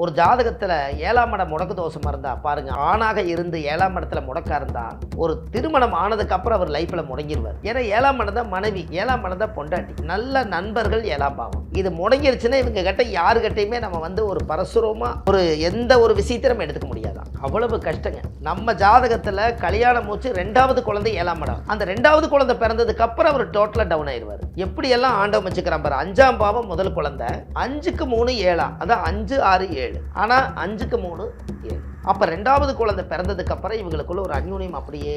ஒரு ஜாதகத்தில் 7ஆம் இடம் முடக்கு தோஷமாக இருந்தால் பாருங்க, ஆணாக இருந்து 7ஆம் இடத்துல முடக்கா இருந்தால் ஒரு திருமணம் ஆனதுக்கு அப்புறம் அவர் லைஃப்பில் முடங்கிடுவார். ஏன்னா 7ஆம் இடம் தான் மனைவி, 7ஆம் இடம் தான் பொண்டாட்டி, நல்ல நண்பர்கள் 7ஆம் பாவம். இது முடங்கிருச்சுன்னா இவங்க கிட்ட யாருக்கிட்டையுமே நம்ம ஒரு பரசுரமாக எந்த ஒரு விஷயத்தை நம்ம எடுத்துக்க முடியாதான், அவ்வளவு கஷ்டங்க. நம்ம ஜாதகத்தில் கல்யாணம் மூச்சு 2வது குழந்தை 7ஆம் இடம், அந்த 2வது குழந்தை பிறந்ததுக்கு அப்புறம் அவர் டோட்டலாக டவுன் ஆயிடுவார். எப்படியெல்லாம் ஆண்டவன் வச்சுக்கிறான் பாரு. 5ஆம் பாவம் முதல் குழந்தை, 5க்கு 3 7, அதான் 5 6 7, ஆனா 5க்கு 3 7. அப்ப 2வது குழந்தை பிறந்ததுக்கு அப்புறம் இவங்களுக்குள்ள ஒரு அந்யோன்யம் அப்படியே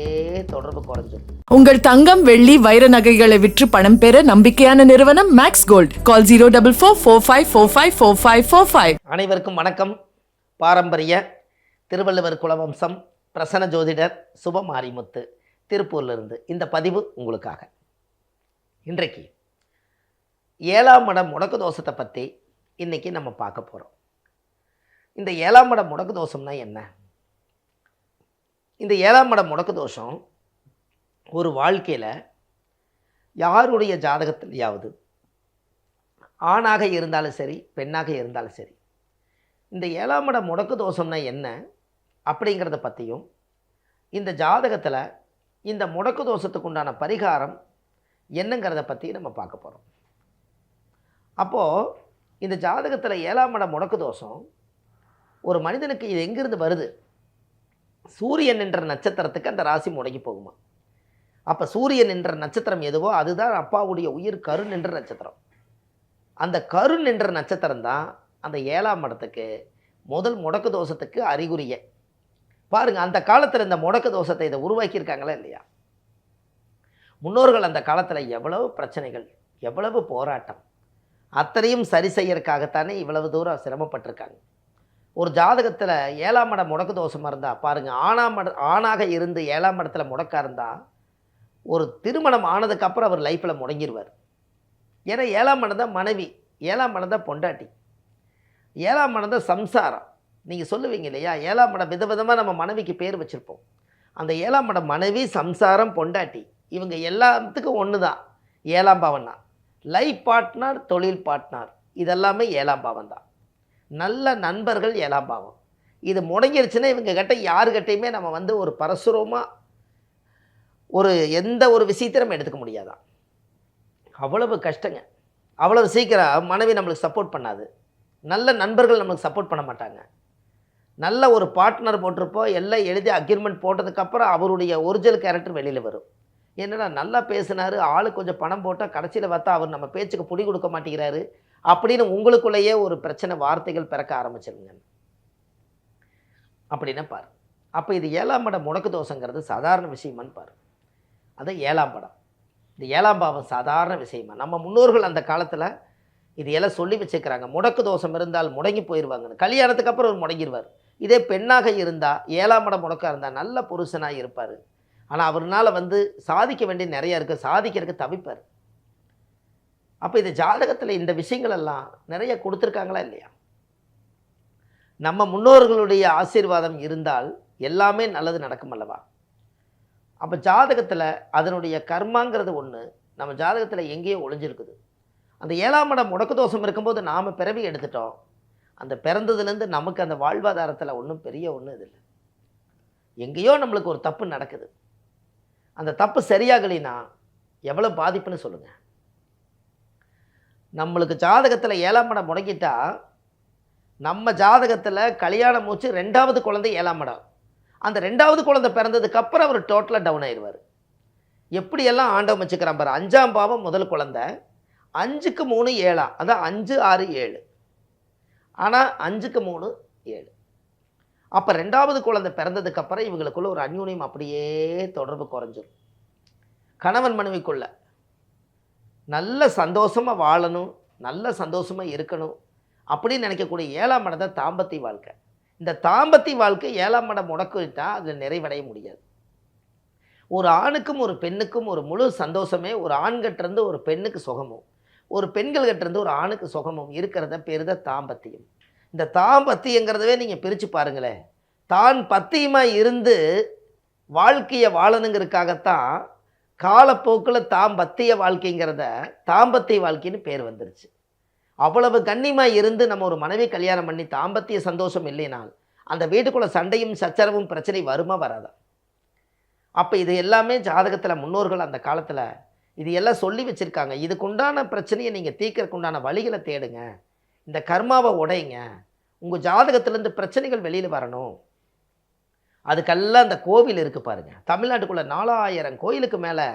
தொடர்பு குறைஞ்சிடும். உங்கள் தங்கம் வெள்ளி வைர நகைகளை விற்று பணம் பெற நம்பிக்கையான நிறுவனம் மேக்ஸ் கோல்ட். கால் 04445454545. அனைவருக்கும் வணக்கம். பாரம்பரிய திருவள்ளுவர் குலவம்சம் பிரசன்ன ஜோதிடர் சுப மாரிமுத்து திருப்பூர்லிருந்து இந்த பதிவு உங்களுக்காக. இன்றைக்கு 7ஆம் இடம் முடக்கு தோஷத்தை பற்றி இன்னைக்கு நம்ம பார்க்க போகிறோம். இந்த 7ஆம் இடம் முடக்கு தோஷம்னா என்ன? இந்த 7ஆம் இடம் முடக்கு தோஷம் ஒரு வாழ்க்கையில் யாருடைய ஜாதகத்திலேயாவது ஆணாக இருந்தாலும் சரி பெண்ணாக இருந்தாலும் சரி, இந்த 7ஆம் இடம் முடக்கு தோஷம்னா என்ன அப்படிங்கிறத பற்றியும், இந்த ஜாதகத்தில் இந்த முடக்கு தோஷத்துக்கு உண்டான பரிகாரம் என்னங்கிறத பற்றி நம்ம பார்க்க போகிறோம். அப்போது இந்த ஜாதகத்தில் 7ஆம் இடம் முடக்கு தோஷம் ஒரு மனிதனுக்கு இது எங்கிருந்து வருது? சூரியன் என்ற நட்சத்திரத்துக்கு அந்த ராசி முடங்கி போகுமா? அப்போ சூரியன் என்ற நட்சத்திரம் எதுவோ அதுதான் அப்பாவுடைய உயிர் கருண் என்ற நட்சத்திரம். அந்த கருண் என்ற நட்சத்திரம் தான் அந்த 7ஆம் இடத்துக்கு முதல் முடக்கு தோஷத்துக்கு அறிகுறியே. பாருங்கள், அந்த காலத்தில் இந்த முடக்கு தோஷத்தை இதை உருவாக்கியிருக்காங்களா இல்லையா? முன்னோர்கள் அந்த காலத்தில் எவ்வளவு பிரச்சனைகள், எவ்வளவு போராட்டம், அத்தனையும் சரி செய்யறதுக்காகத்தானே இவ்வளவு தூரம் சிரமப்பட்டிருக்காங்க. ஒரு ஜாதகத்தில் 7ஆம் இடம் முடக்கு தோஷமாக இருந்தால் பாருங்கள், ஆணாக இருந்து 7ஆம் இடத்துல முடக்கா இருந்தால் ஒரு திருமணம் ஆனதுக்கப்புறம் அவர் லைஃப்பில் முடங்கிடுவார். ஏன்னா 7ஆம் இடம் தான் மனைவி, 7ஆம் இடம் தான் பொண்டாட்டி, 7ஆம் இடம் தான் சம்சாரம். நீங்கள் சொல்லுவீங்க இல்லையா, 7ஆம் இடம் விதவிதமாக நம்ம மனைவிக்கு பேர் வச்சுருப்போம். அந்த 7ஆம் இடம் மனைவி, சம்சாரம், பொண்டாட்டி, இவங்க எல்லாத்துக்கும் ஒன்று தான் 7ஆம் பாவம் தான். லைஃப் பார்ட்னர், தொழில் பார்ட்னர், இதெல்லாமே 7ஆம் பாவம் தான். நல்ல நண்பர்கள் 7ஆம் பாவம். இது முடங்கிருச்சுன்னா இவங்க கிட்ட யாருக்கிட்டையுமே நம்ம ஒரு பரசுரமாக எந்த ஒரு விஷயத்தை நம்ம எடுத்துக்க முடியாதான், அவ்வளவு கஷ்டங்க. அவ்வளவு சீக்கிரம் மனைவி நம்மளுக்கு சப்போர்ட் பண்ணாது, நல்ல நண்பர்கள் நம்மளுக்கு சப்போர்ட் பண்ண மாட்டாங்க. நல்ல ஒரு பார்ட்னர் போட்டிருப்போம், எல்லாம் எழுதி அக்ரிமெண்ட் போட்டதுக்கப்புறம் அவருடைய ஒரிஜினல் கேரக்டர் வெளியில் வரும். என்னடா நல்லா பேசினார், ஆளு கொஞ்சம் பணம் போட்டால் கடைசியில் பார்த்தா அவர் நம்ம பேச்சுக்கு பிடி கொடுக்க மாட்டேங்கிறாரு அப்படின்னு உங்களுக்குள்ளேயே ஒரு பிரச்சனை, வார்த்தைகள் பிறக்க ஆரம்பிச்சிருங்க. அப்படின்னா பாரு, அப்போ இது 7ஆம் இடம் முடக்கு தோஷங்கிறது சாதாரண விஷயமான்னு பாரு. அது 7ஆம் படம், இந்த 7ஆம் பாவம் சாதாரண விஷயமா? நம்ம முன்னோர்கள் அந்த காலத்தில் இது எல்லாம் சொல்லி வச்சுக்கிறாங்க. முடக்கு தோஷம் இருந்தால் முடங்கி போயிடுவாங்கன்னு. கல்யாணத்துக்கு அப்புறம் அவர் முடங்கிடுவார். இதே பெண்ணாக இருந்தால் 7ஆம் இடம் முடக்கா இருந்தால் நல்ல புருஷனாக இருப்பார். ஆனால் அவர்னால் சாதிக்க வேண்டிய நிறையா இருக்குது, சாதிக்கிறதுக்கு தவிப்பார். அப்போ இந்த ஜாதகத்தில் இந்த விஷயங்கள் எல்லாம் நிறைய கொடுத்துருக்காங்களா இல்லையா? நம்ம முன்னோர்களுடைய ஆசீர்வாதம் இருந்தால் எல்லாமே நல்லது நடக்கும் அல்லவா? அப்போ ஜாதகத்தில் அதனுடைய கர்மாங்கிறது ஒன்று நம்ம ஜாதகத்தில் எங்கேயோ ஒளிஞ்சிருக்குது. அந்த 7ஆம் இடம் முடக்கு தோஷம் இருக்கும்போது நாம் பிறவி எடுத்துட்டோம். அந்த பிறந்ததுலேருந்து நமக்கு அந்த வாழ்வாதாரத்தில் ஒன்றும் பெரிய ஒன்றும் இது இல்லை. எங்கேயோ நம்மளுக்கு ஒரு தப்பு நடக்குது. அந்த தப்பு சரியாகலைன்னா எவ்வளோ பாதிப்புன்னு சொல்லுங்கள். நம்மளுக்கு ஜாதகத்தில் 7ஆம் இடம் முடங்கிட்டா, நம்ம ஜாதகத்தில் கல்யாணம் மூச்சு 2வது குழந்தை 7ஆம் இடம், அந்த 2வது குழந்தை பிறந்ததுக்கு அப்புறம் அவர் டோட்டலாக டவுன் ஆயிடுவார். எப்படியெல்லாம் ஆண்டவன் வச்சுக்கிறான் பாரு. 5ஆம் பாவம் முதல் குழந்தை, 5க்கு 3 7, அதான் 5 6 7, ஆனால் 5க்கு 3 7. அப்போ 2வது குழந்தை பிறந்ததுக்கு அப்புறம் இவங்களுக்குள்ள ஒரு அந்யோன்யம் அப்படியே தொடர்பு குறைஞ்சிரும். கணவன் மனைவிக்குள்ள நல்ல சந்தோஷமாக வாழணும், நல்ல சந்தோஷமாக இருக்கணும் அப்படின்னு நினைக்கக்கூடிய 7ஆம் இடம் தான் தாம்பத்திய வாழ்க்கை. இந்த தாம்பத்திய வாழ்க்கை 7ஆம் இடம் முடக்கிட்டால் அதில் நிறைவடைய முடியாது. ஒரு ஆணுக்கும் ஒரு பெண்ணுக்கும் ஒரு முழு சந்தோஷமே ஒரு ஆண்கிட்டேருந்து ஒரு பெண்ணுக்கு சுகமும், ஒரு பெண்கள்கிட்டேருந்து ஒரு ஆணுக்கு சுகமும் இருக்கிறத பேர் தான் தாம்பத்தியம். இந்த தாம்பத்தியங்கிறதவே நீங்கள் பிரித்து பாருங்களேன். தான் பத்தியமாக இருந்து வாழ்க்கையை வாழணுங்கிறதுக்காகத்தான் காலப்போக்கில் தாம்பத்திய வாழ்க்கைங்கிறத தாம்பத்திய வாழ்க்கைன்னு பேர் வந்துருச்சு. அவ்வளவு கண்ணியமாக இருந்து நம்ம ஒரு மனைவி கல்யாணம் பண்ணி தாம்பத்திய சந்தோஷம் இல்லைனால் அந்த வீட்டுக்குள்ள சண்டையும் சச்சரவும் பிரச்சனை வருமா வராதா? அப்போ இது எல்லாமே ஜாதகத்தில் முன்னோர்கள் அந்த காலத்தில் இது எல்லாம் சொல்லி வச்சுருக்காங்க. இதுக்குண்டான பிரச்சனையை நீங்கள் தீர்க்கறதுக்குண்டான வழிகளை தேடுங்க, இந்த கர்மாவை உடைங்க, உங்கள் ஜாதகத்திலேருந்து பிரச்சனைகள் வெளியில் வரணும். அதுக்கெல்லாம் அந்த கோவில் இருக்குது பாருங்கள். தமிழ்நாட்டுக்குள்ளே 4000 கோயிலுக்கு மேலே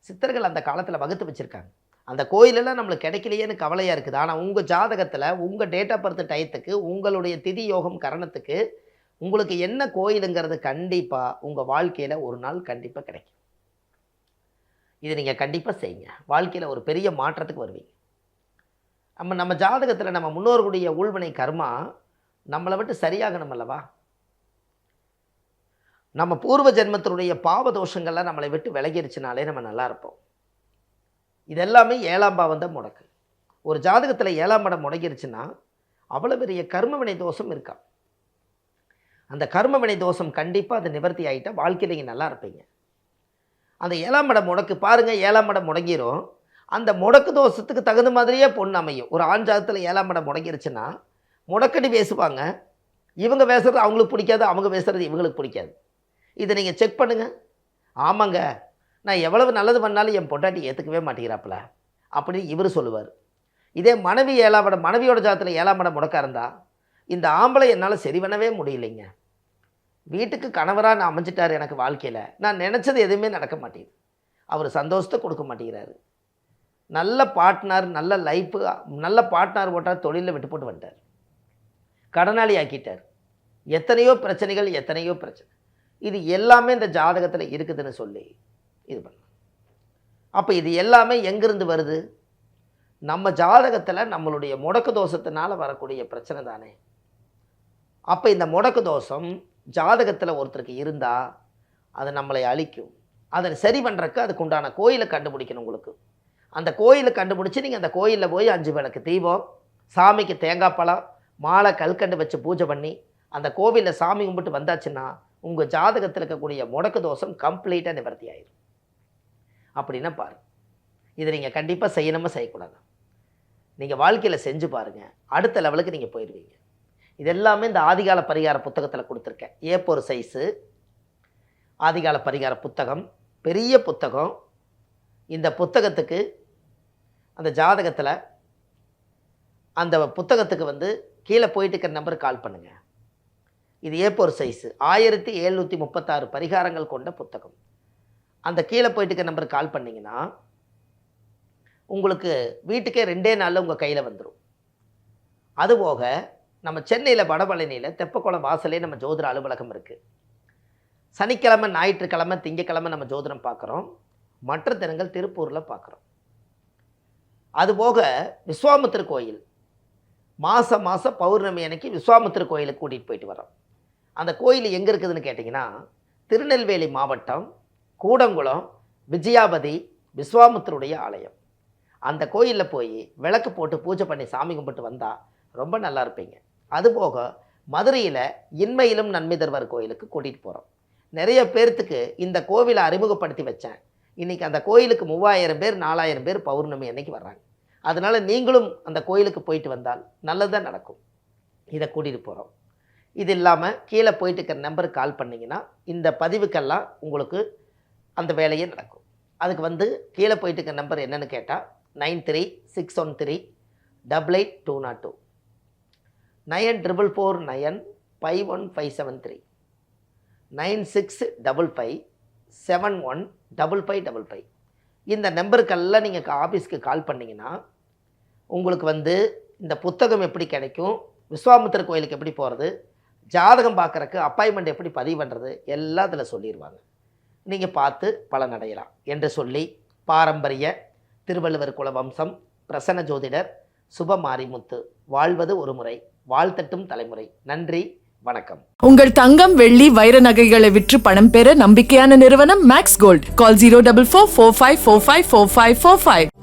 சித்தர்கள் அந்த காலத்தில் வகுத்து வச்சுருக்காங்க. அந்த கோயிலெல்லாம் நம்மளுக்கு கிடைக்கலையேன்னு கவலையாக இருக்குது. ஆனால் உங்கள் ஜாதகத்தில் உங்கள் டேட் ஆஃப் பர்த் டயத்துக்கு உங்களுடைய திதி யோகம் கரணத்துக்கு உங்களுக்கு என்ன கோயிலுங்கிறது கண்டிப்பாக உங்கள் வாழ்க்கையில் ஒரு நாள் கண்டிப்பாக கிடைக்கும். இது நீங்கள் கண்டிப்பாக செய்யுங்க, வாழ்க்கையில் ஒரு பெரிய மாற்றத்துக்கு வருவீங்க. நம்ம ஜாதகத்தில் நம்ம முன்னோர்களுடைய ஊழ்வினை கர்மா நம்மளை விட்டு சரியாகணும் அல்லவா? நம்ம பூர்வ ஜென்மத்தினுடைய பாவ தோஷங்கள்லாம் நம்மளை விட்டு விலகிருச்சுனாலே நம்ம நல்லா இருப்போம். இதெல்லாமே 7ஆம் பாவம் தான் முடக்கு. ஒரு ஜாதகத்தில் 7ஆம் இடம் முடங்கிருச்சுன்னா அவ்வளோ பெரிய கர்மவினை தோஷம் இருக்கா. அந்த கர்மவினை தோஷம் கண்டிப்பாக அது நிவர்த்தி ஆகிட்டா வாழ்க்கையில் நீங்கள் நல்லா இருப்பீங்க. அந்த 7ஆம் இடம் முடக்கு பாருங்கள், 7ஆம் இடம் முடங்கிரும். அந்த முடக்கு தோஷத்துக்கு தகுந்த மாதிரியே பொண்ணு அமையும். ஒரு ஆண் ஜாதகத்தில் 7ஆம் இடம் முடங்கிருச்சுன்னா முடக்கடி பேசுவாங்க. இவங்க பேசுகிறது அவங்களுக்கு பிடிக்காது, அவங்க பேசுகிறது இவங்களுக்கு பிடிக்காது. இதை நீங்கள் செக் பண்ணுங்கள். ஆமாங்க, நான் எவ்வளவு நல்லது பண்ணாலும் என் பொண்டாட்டி ஏற்றுக்கவே மாட்டேங்கிறாப்புல அப்படின்னு இவர் சொல்லுவார். இதே மனைவி 7ஆம் இடம், மனைவியோட ஜாதகத்தில் 7ஆம் இடம் முடக்கா இருந்தால் இந்த ஆம்பளை என்னால் சரி பண்ணவே முடியலைங்க, வீட்டுக்கு கணவராக நான் அமைஞ்சிட்டார், எனக்கு வாழ்க்கையில் நான் நினச்சது எதுவுமே நடக்க மாட்டேங்குது, அவர் சந்தோஷத்தை கொடுக்க மாட்டேங்கிறாரு, நல்ல பார்ட்னர், நல்ல லைஃபு, நல்ல பார்ட்னர் போட்டால் தொழிலில் விட்டு போட்டு வந்துட்டார், கடனாளி ஆக்கிட்டார், எத்தனையோ பிரச்சனைகள், எத்தனையோ பிரச்சனை. இது எல்லாமே இந்த ஜாதகத்தில் இருக்குதுன்னு சொல்லி இது பண்ண. அப்போ இது எல்லாமே எங்கிருந்து வருது? நம்ம ஜாதகத்தில் நம்மளுடைய முடக்கு தோஷத்தினால வரக்கூடிய பிரச்சனை தானே. அப்போ இந்த முடக்கு தோஷம் ஜாதகத்தில் ஒருத்தருக்கு இருந்தால் அது நம்மளை அழிக்கும். அதை சரி பண்ணுறக்கு அதுக்கு உண்டான கோயிலை கண்டுபிடிக்கணும். உங்களுக்கு அந்த கோயிலை கண்டுபிடிச்சி நீங்கள் அந்த கோயிலில் போய் 5 விளக்கு தீபம், சாமிக்கு தேங்காய் பழம், மாலை, கல்கண்டு வச்சு பூஜை பண்ணி அந்த கோவிலில் சாமி கும்பிட்டு வந்தாச்சுன்னா உங்கள் ஜாதகத்தில் இருக்கக்கூடிய முடக்கு தோஷம் கம்ப்ளீட்டாக நிவர்த்தி ஆயிடும். அப்படின்னா பாருங்கள், இதை நீங்கள் கண்டிப்பாக செய்யணுமா செய்யக்கூடாது, நீங்கள் வாழ்க்கையில் செஞ்சு பாருங்கள், அடுத்த லெவலுக்கு நீங்கள் போயிடுவீங்க. இது எல்லாமே இந்த ஆதிகால பரிகார புத்தகத்தில் கொடுத்துருக்கேன். A4 சைஸு ஆதிகால பரிகார புத்தகம், பெரிய புத்தகம். இந்த புத்தகத்துக்கு அந்த ஜாதகத்தில் அந்த புத்தகத்துக்கு கீழே போயிட்டு இருக்கிற நம்பருக்கு கால் பண்ணுங்கள். இது A4 சைஸு 1736 பரிகாரங்கள் கொண்ட புத்தகம். அந்த கீழே போயிட்டு இருக்கிற நம்பருக்கு கால் பண்ணிங்கன்னா உங்களுக்கு வீட்டுக்கே 2 நாளில் உங்கள் கையில் வந்துடும். அதுபோக நம்ம சென்னையில் வடபழனியில் தெப்பக்குளம் வாசலே நம்ம ஜோதிட அலுவலகம் இருக்குது. சனிக்கிழமை, ஞாயிற்றுக்கிழமை, திங்கக்கிழமை நம்ம ஜோதிடம் பார்க்குறோம். மற்ற தினங்கள் திருப்பூரில் பார்க்குறோம். அதுபோக விஸ்வாமித்திர கோயில் மாதம் பௌர்ணமி அன்னைக்கு விஸ்வாமித்திர கோயிலுக்கு கூட்டிகிட்டு போயிட்டு வரோம். அந்த கோயில் எங்கே இருக்குதுன்னு கேட்டிங்கன்னா திருநெல்வேலி மாவட்டம் கூடங்குளம் விஜயாபதி விஸ்வாமித்திருடைய ஆலயம். அந்த கோயிலில் போய் விளக்கு போட்டு பூஜை பண்ணி சாமி கும்பிட்டு வந்தால் ரொம்ப நல்லா இருப்பீங்க. அதுபோக மதுரையில் இன்மையிலும் நன்மை தருவார் கோயிலுக்கு கூட்டிகிட்டு போகிறோம். நிறைய பேர்த்துக்கு இந்த கோவிலை அறிமுகப்படுத்தி வச்சேன். இன்றைக்கி அந்த கோயிலுக்கு 3000 பேர் 4000 பேர் பௌர்ணமி அன்னைக்கு வர்றாங்க. அதனால் நீங்களும் அந்த கோயிலுக்கு போயிட்டு வந்தால் நல்லதாக நடக்கும். இதை கூட்டிகிட்டு போகிறோம். இது இல்லாமல் கீழே போயிட்டு இருக்கிற நம்பருக்கு கால் பண்ணிங்கன்னா இந்த பதிவுக்கெல்லாம் உங்களுக்கு அந்த வேலையே நடக்கும். அதுக்கு கீழே போயிட்டு இருக்கிற நம்பர் என்னென்னு கேட்டால் 9361388202 9449515573 9655715555. இந்த நம்பருக்கெல்லாம் நீங்கள் ஆஃபீஸ்க்கு கால் பண்ணிங்கன்னா உங்களுக்கு இந்த புத்தகம் எப்படி கிடைக்கும், விஸ்வாமித்திர கோயிலுக்கு எப்படி போகிறது, ஜாதகம் பார்க்குறக்கு அப்பாயின்மெண்ட் எப்படி பதிவு பண்ணுறது எல்லாம் இதில் சொல்லிடுவாங்க. நீங்கள் பார்த்து பலனடையலாம் என்று சொல்லி பாரம்பரிய திருவள்ளுவர் குல வம்சம் பிரசன்ன ஜோதிடர் சுபமாரிமுத்து வாழ்வது ஒரு முறை, வாழ்த்தட்டும் தலைமுறை. நன்றி, வணக்கம். உங்கள் தங்கம், வெள்ளி, வைர நகைகளை விற்று பணம் பெற நம்பிக்கையான நிறுவனம் மேக்ஸ் கோல்ட். கால் 04445454545.